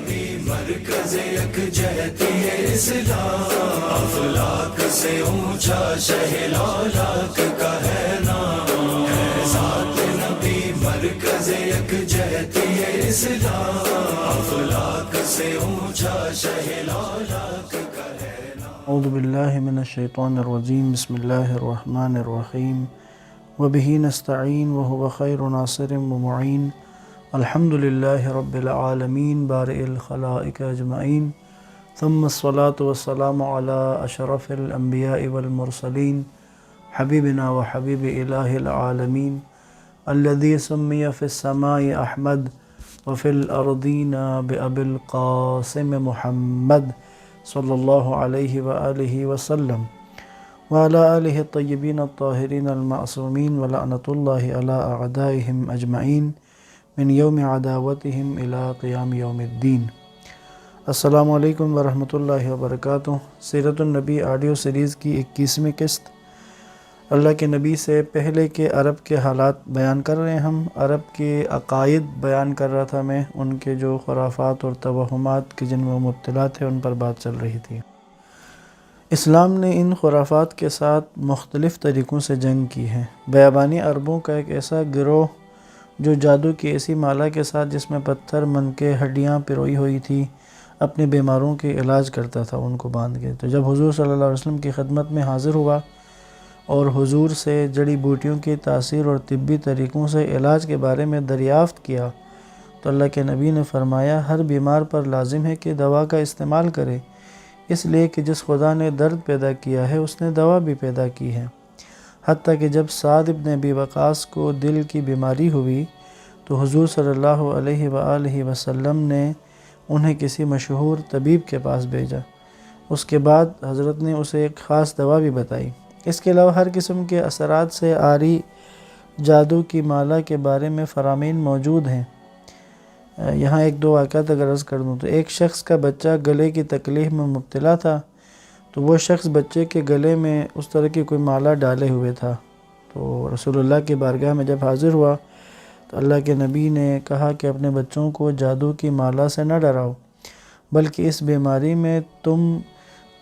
نبی مرکز یکجہتی اسلام، افلاک سے اونچا شہ لالاک کا ہے نام، ہے ذات نبی مرکز یکجہتی اسلام، افلاک سے اونچا شہ لالاک کا ہے نام۔ اعوذ باللہ من الشیطان الرجیم، بسم اللہ الرحمن الرحیم، وبہ نستعین وہو خیر ناصر ومعین، الحمد للہ رب العالمین بارئ الخلائق اجمعین، ثم الصلاة والسلام علی اشرف الانبیاء والمرسلین، حبیبنا وحبیب الہ العالمین، الذی سمی فی السماء احمد وفی الارضین بأبی القاسم محمد صلی اللہ علیہ وآلہ وسلم، وعلی آلہ الطیبین الطاہرین المعصومین، ولعنۃ اللہ علی اعدائہم اجمعین من یوم عداوتہم الی قیام یوم الدین۔ السلام علیکم ورحمۃ اللہ وبرکاتہ۔ سیرت النبی آڈیو سیریز کی 21ویں قسط، اللہ کے نبی سے پہلے کے عرب کے حالات بیان کر رہے ہیں۔ ہم عرب کے عقائد بیان کر رہا تھا میں، ان کے جو خرافات اور توہمات کے جن میں وہ مبتلا تھے ان پر بات چل رہی تھی۔ اسلام نے ان خرافات کے ساتھ مختلف طریقوں سے جنگ کی ہے۔ بیابانی عربوں کا ایک ایسا گروہ جو جادو کی ایسی مالا کے ساتھ جس میں پتھر، منکے، ہڈیاں پروئی ہوئی تھی، اپنے بیماروں کے علاج کرتا تھا ان کو باندھ کے۔ تو جب حضور صلی اللہ علیہ وسلم کی خدمت میں حاضر ہوا اور حضور سے جڑی بوٹیوں کی تاثیر اور طبی طریقوں سے علاج کے بارے میں دریافت کیا تو اللہ کے نبی نے فرمایا، ہر بیمار پر لازم ہے کہ دوا کا استعمال کرے، اس لیے کہ جس خدا نے درد پیدا کیا ہے اس نے دوا بھی پیدا کی ہے۔ حتیٰ کہ جب سعد بن ابی وقاص کو دل کی بیماری ہوئی تو حضور صلی اللہ علیہ وآلہ وسلم نے انہیں کسی مشہور طبیب کے پاس بھیجا۔ اس کے بعد حضرت نے اسے ایک خاص دوا بھی بتائی۔ اس کے علاوہ ہر قسم کے اثرات سے عاری جادو کی مالا کے بارے میں فرامین موجود ہیں۔ یہاں ایک دو واقعات اگر عرض کر دوں تو ایک شخص کا بچہ گلے کی تکلیف میں مبتلا تھا، تو وہ شخص بچے کے گلے میں اس طرح کی کوئی مالا ڈالے ہوئے تھا۔ تو رسول اللہ کی بارگاہ میں جب حاضر ہوا تو اللہ کے نبی نے کہا کہ اپنے بچوں کو جادو کی مالا سے نہ ڈراؤ، بلکہ اس بیماری میں تم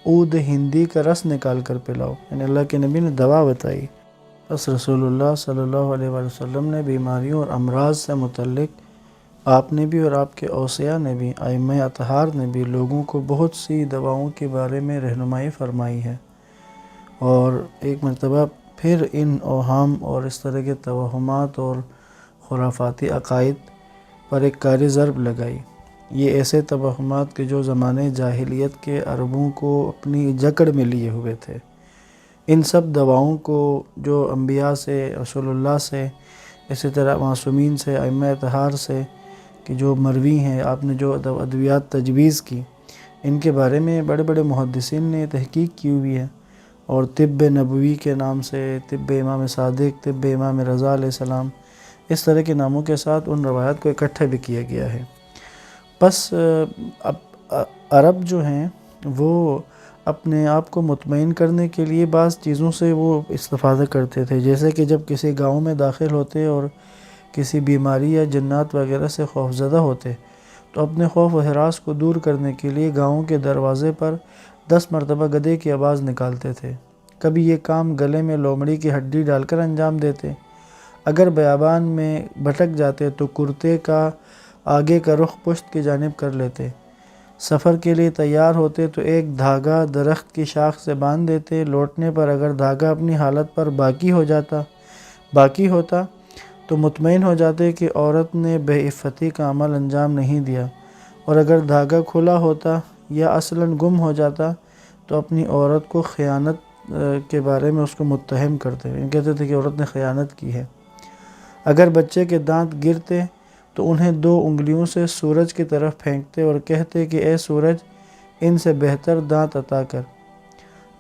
عود ہندی کا رس نکال کر پلاؤ، یعنی اللہ کے نبی نے دوا بتائی۔ بس رسول اللہ صلی اللہ علیہ وآلہ وسلم نے بیماریوں اور امراض سے متعلق آپ نے بھی اور آپ کے اوصیاء نے بھی، ائمہ اطہار نے بھی لوگوں کو بہت سی دواؤں کے بارے میں رہنمائی فرمائی ہے، اور ایک مرتبہ پھر ان اوہام اور اس طرح کے توہمات اور خرافاتی عقائد پر ایک کاری ضرب لگائی۔ یہ ایسے توہمات کے جو زمانے جاہلیت کے عربوں کو اپنی جکڑ میں لیے ہوئے تھے، ان سب دواؤں کو جو انبیاء سے، رسول اللہ سے، اسی طرح معصومین سے، ائمہ اطہار سے کہ جو مروی ہیں، آپ نے جو ادویات تجویز کی، ان کے بارے میں بڑے بڑے محدثین نے تحقیق کی ہوئی ہے، اور طب نبوی کے نام سے، طب امام صادق، طب امام رضا علیہ السلام، اس طرح کے ناموں کے ساتھ ان روایات کو اکٹھا بھی کیا گیا ہے۔ بس اب عرب جو ہیں وہ اپنے آپ کو مطمئن کرنے کے لیے بعض چیزوں سے وہ استفادہ کرتے تھے، جیسے کہ جب کسی گاؤں میں داخل ہوتے اور کسی بیماری یا جنات وغیرہ سے خوفزدہ ہوتے تو اپنے خوف و ہراس کو دور کرنے کے لیے گاؤں کے دروازے پر 10 مرتبہ گدھے کی آواز نکالتے تھے۔ کبھی یہ کام گلے میں لومڑی کی ہڈی ڈال کر انجام دیتے۔ اگر بیابان میں بھٹک جاتے تو کرتے کا آگے کا رخ پشت کی جانب کر لیتے۔ سفر کے لیے تیار ہوتے تو ایک دھاگا درخت کی شاخ سے باندھ دیتے، لوٹنے پر اگر دھاگا اپنی حالت پر باقی ہوتا تو مطمئن ہو جاتے کہ عورت نے بے عفتی کا عمل انجام نہیں دیا، اور اگر دھاگا کھلا ہوتا یا اصلاً گم ہو جاتا تو اپنی عورت کو خیانت کے بارے میں اس کو متہم کرتے ہیں، کہتے تھے کہ عورت نے خیانت کی ہے۔ اگر بچے کے دانت گرتے تو انہیں 2 انگلیوں سے سورج کی طرف پھینکتے اور کہتے کہ اے سورج، ان سے بہتر دانت عطا کر۔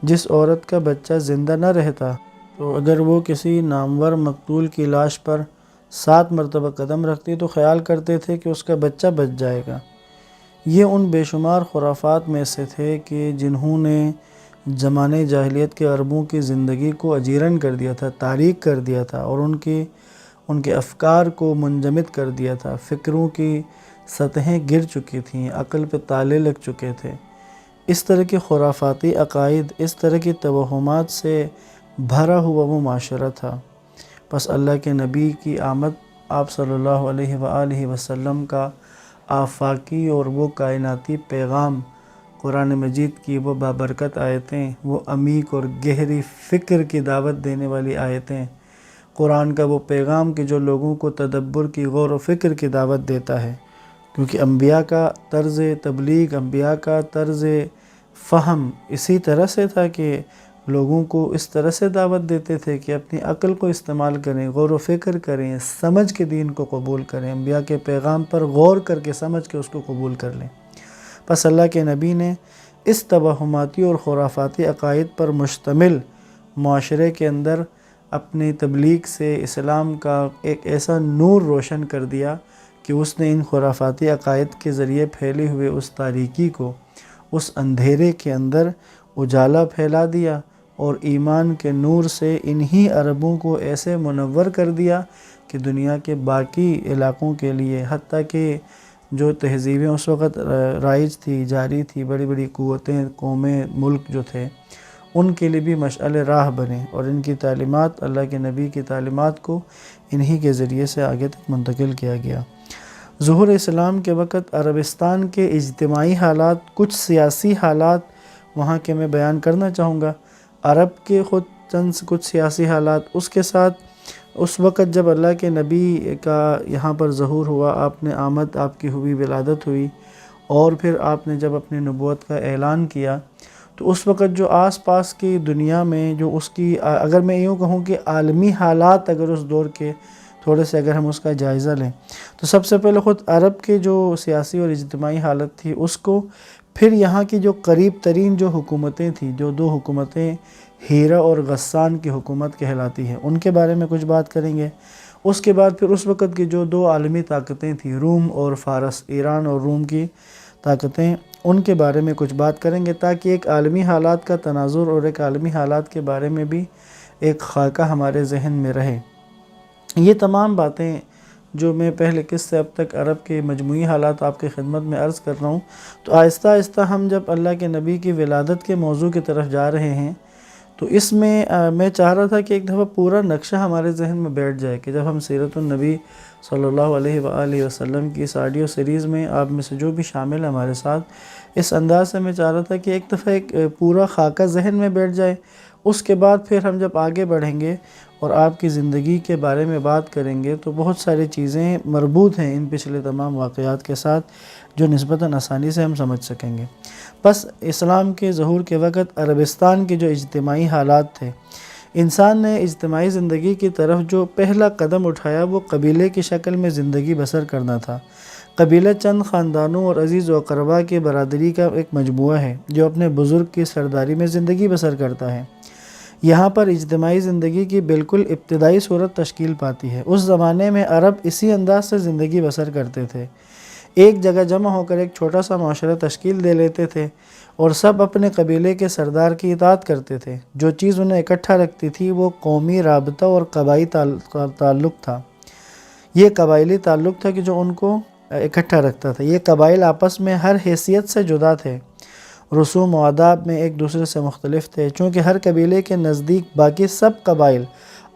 جس عورت کا بچہ زندہ نہ رہتا تو اگر وہ کسی نامور مقتول کی لاش پر 7 مرتبہ قدم رکھتی تو خیال کرتے تھے کہ اس کا بچہ بچ جائے گا۔ یہ ان بے شمار خرافات میں سے تھے کہ جنہوں نے زمانے جاہلیت کے عربوں کی زندگی کو اجیرن کر دیا تھا، تاریک کر دیا تھا، اور ان کے افکار کو منجمد کر دیا تھا، فکروں کی سطحیں گر چکی تھیں، عقل پہ تالے لگ چکے تھے۔ اس طرح کے خرافاتی عقائد، اس طرح کی توہمات سے بھرا ہوا وہ معاشرہ تھا۔ بس اللہ کے نبی کی آمد، آپ صلی اللہ علیہ وآلہ وسلم کا آفاقی اور وہ کائناتی پیغام، قرآن مجید کی وہ بابرکت آیتیں، وہ عمیق اور گہری فکر کی دعوت دینے والی آیتیں، قرآن کا وہ پیغام کہ جو لوگوں کو تدبر کی، غور و فکر کی دعوت دیتا ہے، کیونکہ انبیاء کا طرز تبلیغ، انبیاء کا طرز فہم اسی طرح سے تھا کہ لوگوں کو اس طرح سے دعوت دیتے تھے کہ اپنی عقل کو استعمال کریں، غور و فکر کریں، سمجھ کے دین کو قبول کریں، انبیاء کے پیغام پر غور کر کے سمجھ کے اس کو قبول کر لیں۔ پس اللہ کے نبی نے اس توہماتی اور خرافاتی عقائد پر مشتمل معاشرے کے اندر اپنی تبلیغ سے اسلام کا ایک ایسا نور روشن کر دیا کہ اس نے ان خرافاتی عقائد کے ذریعے پھیلی ہوئے اس تاریکی کو، اس اندھیرے کے اندر اجالا پھیلا دیا، اور ایمان کے نور سے انہی عربوں کو ایسے منور کر دیا کہ دنیا کے باقی علاقوں کے لیے، حتیٰ کہ جو تہذیبیں اس وقت رائج تھی، جاری تھی، بڑی بڑی قوتیں، قومیں، ملک جو تھے، ان کے لیے بھی مشعل راہ بنے، اور ان کی تعلیمات، اللہ کے نبی کی تعلیمات کو انہی کے ذریعے سے آگے تک منتقل کیا گیا۔ ظہور اسلام کے وقت عربستان کے اجتماعی حالات، کچھ سیاسی حالات وہاں کے میں بیان کرنا چاہوں گا، عرب کے خود چند کچھ سیاسی حالات، اس کے ساتھ اس وقت جب اللہ کے نبی کا یہاں پر ظہور ہوا، آپ نے آمد آپ کی ہوئی، ولادت ہوئی، اور پھر آپ نے جب اپنی نبوت کا اعلان کیا، تو اس وقت جو آس پاس کی دنیا میں جو اس کی، اگر میں یوں کہوں کہ عالمی حالات، اگر اس دور کے تھوڑے سے اگر ہم اس کا جائزہ لیں، تو سب سے پہلے خود عرب کے جو سیاسی اور اجتماعی حالت تھی اس کو، پھر یہاں کی جو قریب ترین جو حکومتیں تھیں، جو دو حکومتیں ہیرا اور غسان کی حکومت کہلاتی ہیں، ان کے بارے میں کچھ بات کریں گے۔ اس کے بعد پھر اس وقت کی جو دو عالمی طاقتیں تھیں، روم اور فارس، ایران اور روم کی طاقتیں، ان کے بارے میں کچھ بات کریں گے، تاکہ ایک عالمی حالات کا تناظر اور ایک عالمی حالات کے بارے میں بھی ایک خاکہ ہمارے ذہن میں رہے۔ یہ تمام باتیں جو میں پہلے کس سے اب تک عرب کے مجموعی حالات آپ کی خدمت میں عرض کر رہا ہوں، تو آہستہ آہستہ ہم جب اللہ کے نبی کی ولادت کے موضوع کی طرف جا رہے ہیں، تو اس میں میں چاہ رہا تھا کہ ایک دفعہ پورا نقشہ ہمارے ذہن میں بیٹھ جائے کہ جب ہم سیرت النبی صلی اللہ علیہ وآلہ وسلم کی اس آڈیو سیریز میں آپ میں سے جو بھی شامل ہے ہمارے ساتھ، اس انداز سے میں چاہ رہا تھا کہ ایک دفعہ ایک پورا خاکہ ذہن میں بیٹھ جائے۔ اس کے بعد پھر ہم جب آگے بڑھیں گے اور آپ کی زندگی کے بارے میں بات کریں گے، تو بہت ساری چیزیں مربوط ہیں ان پچھلے تمام واقعات کے ساتھ، جو نسبتاً آسانی سے ہم سمجھ سکیں گے۔ بس اسلام کے ظہور کے وقت عربستان کے جو اجتماعی حالات تھے، انسان نے اجتماعی زندگی کی طرف جو پہلا قدم اٹھایا وہ قبیلے کی شکل میں زندگی بسر کرنا تھا۔ قبیلہ چند خاندانوں اور عزیز و اقربا کے برادری کا ایک مجموعہ ہے جو اپنے بزرگ کی سرداری میں زندگی بسر کرتا ہے۔ یہاں پر اجتماعی زندگی کی بالکل ابتدائی صورت تشکیل پاتی ہے۔ اس زمانے میں عرب اسی انداز سے زندگی بسر کرتے تھے، ایک جگہ جمع ہو کر ایک چھوٹا سا معاشرہ تشکیل دے لیتے تھے، اور سب اپنے قبیلے کے سردار کی اطاعت کرتے تھے۔ جو چیز انہیں اکٹھا رکھتی تھی وہ قومی رابطہ اور قبائلی تعلق تھا۔ یہ قبائلی تعلق تھا کہ جو ان کو اکٹھا رکھتا تھا۔ یہ قبائل آپس میں ہر حیثیت سے جدا تھے، رسوم و آداب میں ایک دوسرے سے مختلف تھے، چونکہ ہر قبیلے کے نزدیک باقی سب قبائل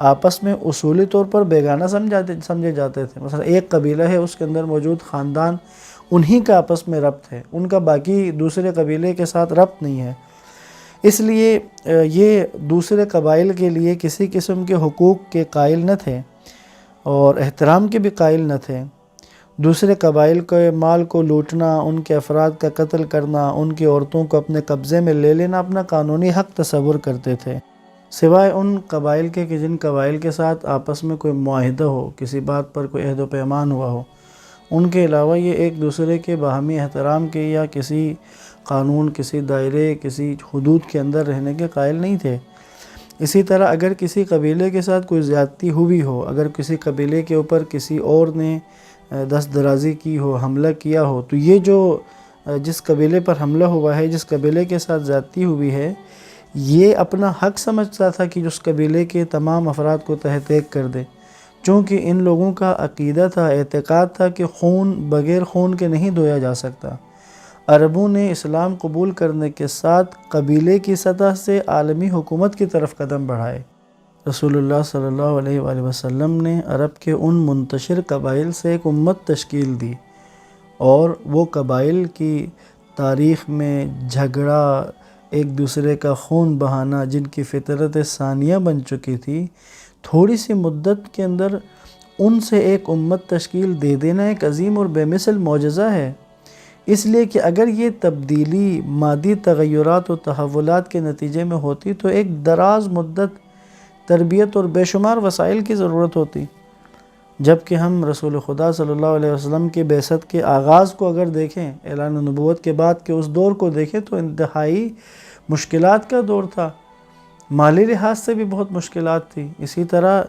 آپس میں اصولی طور پر بیگانہ سمجھے جاتے تھے۔ مثلا ایک قبیلہ ہے، اس کے اندر موجود خاندان، انہی کا آپس میں ربط ہے، ان کا باقی دوسرے قبیلے کے ساتھ ربط نہیں ہے۔ اس لیے یہ دوسرے قبائل کے لیے کسی قسم کے حقوق کے قائل نہ تھے اور احترام کے بھی قائل نہ تھے۔ دوسرے قبائل کے مال کو لوٹنا، ان کے افراد کا قتل کرنا، ان کی عورتوں کو اپنے قبضے میں لے لینا اپنا قانونی حق تصور کرتے تھے، سوائے ان قبائل کے کہ جن قبائل کے ساتھ آپس میں کوئی معاہدہ ہو، کسی بات پر کوئی عہد و پیمان ہوا ہو۔ ان کے علاوہ یہ ایک دوسرے کے باہمی احترام کے یا کسی قانون، کسی دائرے، کسی حدود کے اندر رہنے کے قائل نہیں تھے۔ اسی طرح اگر کسی قبیلے کے ساتھ کوئی زیادتی ہوئی ہو، اگر کسی قبیلے کے اوپر کسی اور نے دست درازی کی ہو، حملہ کیا ہو، تو یہ جو جس قبیلے پر حملہ ہوا ہے، جس قبیلے کے ساتھ زیادتی ہوئی ہے، یہ اپنا حق سمجھتا تھا کہ اس قبیلے کے تمام افراد کو تحت ایک کر دے۔ چونکہ ان لوگوں کا عقیدہ تھا، اعتقاد تھا کہ خون بغیر خون کے نہیں دھویا جا سکتا۔ عربوں نے اسلام قبول کرنے کے ساتھ قبیلے کی سطح سے عالمی حکومت کی طرف قدم بڑھائے۔ رسول اللہ صلی اللہ علیہ وآلہ وسلم نے عرب کے ان منتشر قبائل سے ایک امت تشکیل دی، اور وہ قبائل کی تاریخ میں جھگڑا، ایک دوسرے کا خون بہانا، جن کی فطرت ثانیہ بن چکی تھی، تھوڑی سی مدت کے اندر ان سے ایک امت تشکیل دے دینا ایک عظیم اور بے مثل معجزہ ہے۔ اس لیے کہ اگر یہ تبدیلی مادی تغیرات و تحولات کے نتیجے میں ہوتی تو ایک دراز مدت تربیت اور بے شمار وسائل کی ضرورت ہوتی، جبکہ ہم رسول خدا صلی اللہ علیہ وسلم کی بعثت کے آغاز کو اگر دیکھیں، اعلان نبوت کے بعد کے اس دور کو دیکھیں تو انتہائی مشکلات کا دور تھا، مالی لحاظ سے بھی بہت مشکلات تھی، اسی طرح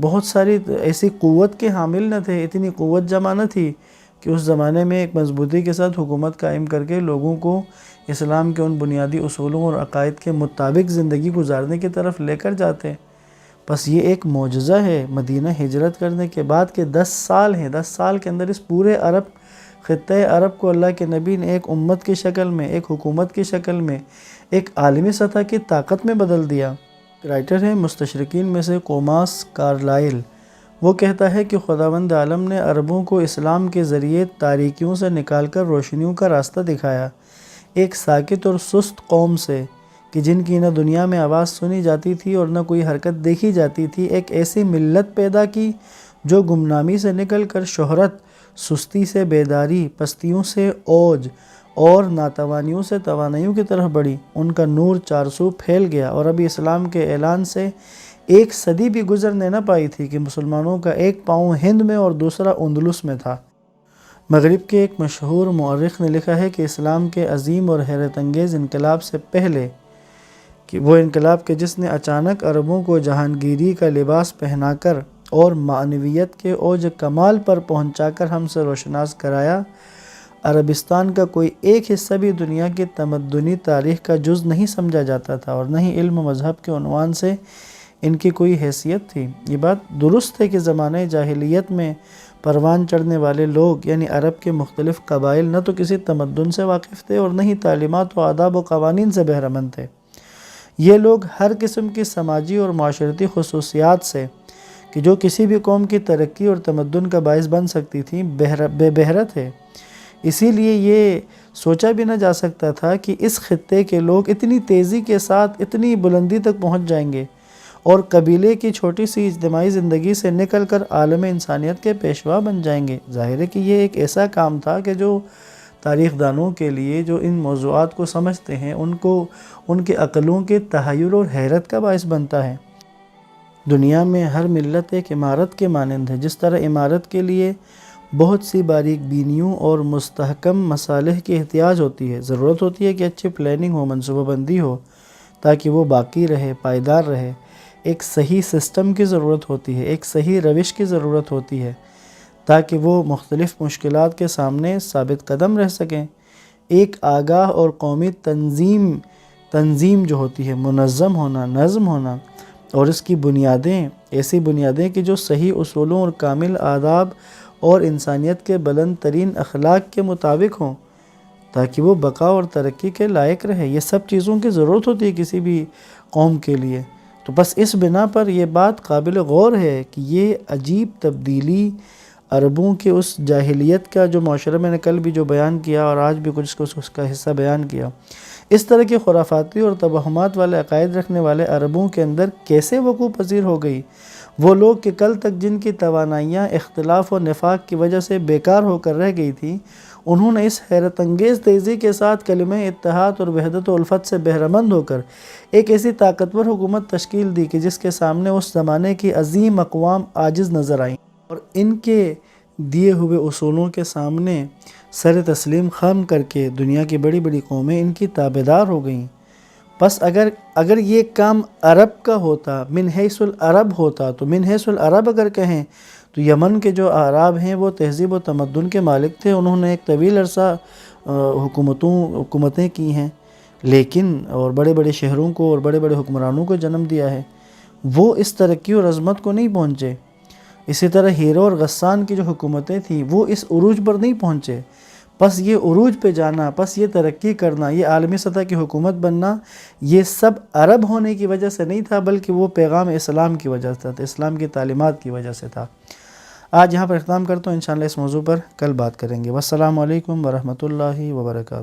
بہت ساری ایسی قوت کے حامل نہ تھے، اتنی قوت جمع نہ تھی کہ اس زمانے میں ایک مضبوطی کے ساتھ حکومت قائم کر کے لوگوں کو اسلام کے ان بنیادی اصولوں اور عقائد کے مطابق زندگی گزارنے کی طرف لے کر جاتے۔ بس یہ ایک معجزہ ہے مدینہ ہجرت کرنے کے بعد کہ 10 سال ہیں، 10 سال کے اندر اس پورے خطۂ عرب کو اللہ کے نبی نے ایک امت کی شکل میں، ایک حکومت کی شکل میں، ایک عالمی سطح کی طاقت میں بدل دیا۔ رائٹر ہے مستشرقین میں سے کوماس کارلائل، وہ کہتا ہے کہ خداوند عالم نے عربوں کو اسلام کے ذریعے تاریکیوں سے نکال کر روشنیوں کا راستہ دکھایا، ایک ساکت اور سست قوم سے کہ جن کی نہ دنیا میں آواز سنی جاتی تھی اور نہ کوئی حرکت دیکھی جاتی تھی، ایک ایسی ملت پیدا کی جو گمنامی سے نکل کر شہرت، سستی سے بیداری، پستیوں سے اوج اور ناتوانیوں سے توانائیوں کی طرف بڑھی۔ ان کا نور چارسو پھیل گیا، اور ابھی اسلام کے اعلان سے ایک صدی بھی گزرنے نہ پائی تھی کہ مسلمانوں کا ایک پاؤں ہند میں اور دوسرا اندلس میں تھا۔ مغرب کے ایک مشہور مورخ نے لکھا ہے کہ اسلام کے عظیم اور حیرت انگیز انقلاب سے پہلے کہ وہ انقلاب کہ جس نے اچانک عربوں کو جہانگیری کا لباس پہنا کر اور معنویت کے اوج کمال پر پہنچا کر ہم سے روشناس کرایا، عربستان کا کوئی ایک حصہ بھی دنیا کی تمدنی تاریخ کا جز نہیں سمجھا جاتا تھا، اور نہ ہی علم و مذہب کے عنوان سے ان کی کوئی حیثیت تھی۔ یہ بات درست ہے کہ زمانہ جاہلیت میں پروان چڑھنے والے لوگ یعنی عرب کے مختلف قبائل نہ تو کسی تمدن سے واقف تھے اور نہ ہی تعلیمات و آداب و قوانین سے بہرہ مند تھے۔ یہ لوگ ہر قسم کی سماجی اور معاشرتی خصوصیات سے کہ جو کسی بھی قوم کی ترقی اور تمدن کا باعث بن سکتی تھیں بے بہرہ تھے۔ اسی لیے یہ سوچا بھی نہ جا سکتا تھا کہ اس خطے کے لوگ اتنی تیزی کے ساتھ اتنی بلندی تک پہنچ جائیں گے اور قبیلے کی چھوٹی سی اجتماعی زندگی سے نکل کر عالم انسانیت کے پیشوا بن جائیں گے۔ ظاہر ہے کہ یہ ایک ایسا کام تھا کہ جو تاریخ دانوں کے لیے جو ان موضوعات کو سمجھتے ہیں ان کے عقلوں کے تحیر اور حیرت کا باعث بنتا ہے۔ دنیا میں ہر ملت ایک عمارت کے مانند ہے، جس طرح عمارت کے لیے بہت سی باریک بینیوں اور مستحکم مصالح کی احتیاج ہوتی ہے۔ ضرورت ہوتی ہے کہ اچھی پلاننگ ہو، منصوبہ بندی ہو تاکہ وہ باقی رہے، پائیدار رہے۔ ایک صحیح سسٹم کی ضرورت ہوتی ہے، ایک صحیح روش کی ضرورت ہوتی ہے تاکہ وہ مختلف مشکلات کے سامنے ثابت قدم رہ سکیں۔ ایک آگاہ اور قومی تنظیم جو ہوتی ہے، منظم ہونا، نظم ہونا، اور اس کی بنیادیں ایسی بنیادیں کہ جو صحیح اصولوں اور کامل آداب اور انسانیت کے بلند ترین اخلاق کے مطابق ہوں تاکہ وہ بقا اور ترقی کے لائق رہے۔ یہ سب چیزوں کی ضرورت ہوتی ہے کسی بھی قوم کے لیے۔ تو بس اس بنا پر یہ بات قابل غور ہے کہ یہ عجیب تبدیلی عربوں کے اس جاہلیت کا جو معاشرہ میں نے کل بھی جو بیان کیا اور آج بھی کچھ اس کا حصہ بیان کیا، اس طرح کی خرافاتی اور توہمات والے عقائد رکھنے والے عربوں کے اندر کیسے وقوع پذیر ہو گئی؟ وہ لوگ کہ کل تک جن کی توانائیاں اختلاف و نفاق کی وجہ سے بیکار ہو کر رہ گئی تھی، انہوں نے اس حیرت انگیز تیزی کے ساتھ کلمہ اتحاد اور وحدت و الفت سے بہرہ مند ہو کر ایک ایسی طاقتور حکومت تشکیل دی کہ جس کے سامنے اس زمانے کی عظیم اقوام عاجز نظر آئیں، اور ان کے دیے ہوئے اصولوں کے سامنے سر تسلیم خم کر کے دنیا کی بڑی بڑی قومیں ان کی تابعدار ہو گئیں۔ بس اگر یہ کام عرب کا ہوتا، من حیث العرب ہوتا، تو من حیث العرب اگر کہیں تو یمن کے جو اعراب ہیں وہ تہذیب و تمدن کے مالک تھے، انہوں نے ایک طویل عرصہ حکومتیں کی ہیں، لیکن اور بڑے بڑے شہروں کو اور بڑے بڑے حکمرانوں کو جنم دیا ہے، وہ اس ترقی اور عظمت کو نہیں پہنچے۔ اسی طرح ہیرو اور غسان کی جو حکومتیں تھیں وہ اس عروج پر نہیں پہنچے. بس یہ عروج پہ جانا، بس یہ ترقی کرنا، یہ عالمی سطح کی حکومت بننا، یہ سب عرب ہونے کی وجہ سے نہیں تھا، بلکہ وہ پیغام اسلام کی وجہ سے تھا، اسلام کی تعلیمات کی وجہ سے تھا. آج یہاں پر اختتام کرتا ہوں، انشاءاللہ اس موضوع پر کل بات کریں گے. والسلام علیکم ورحمۃ اللہ وبرکاتہ.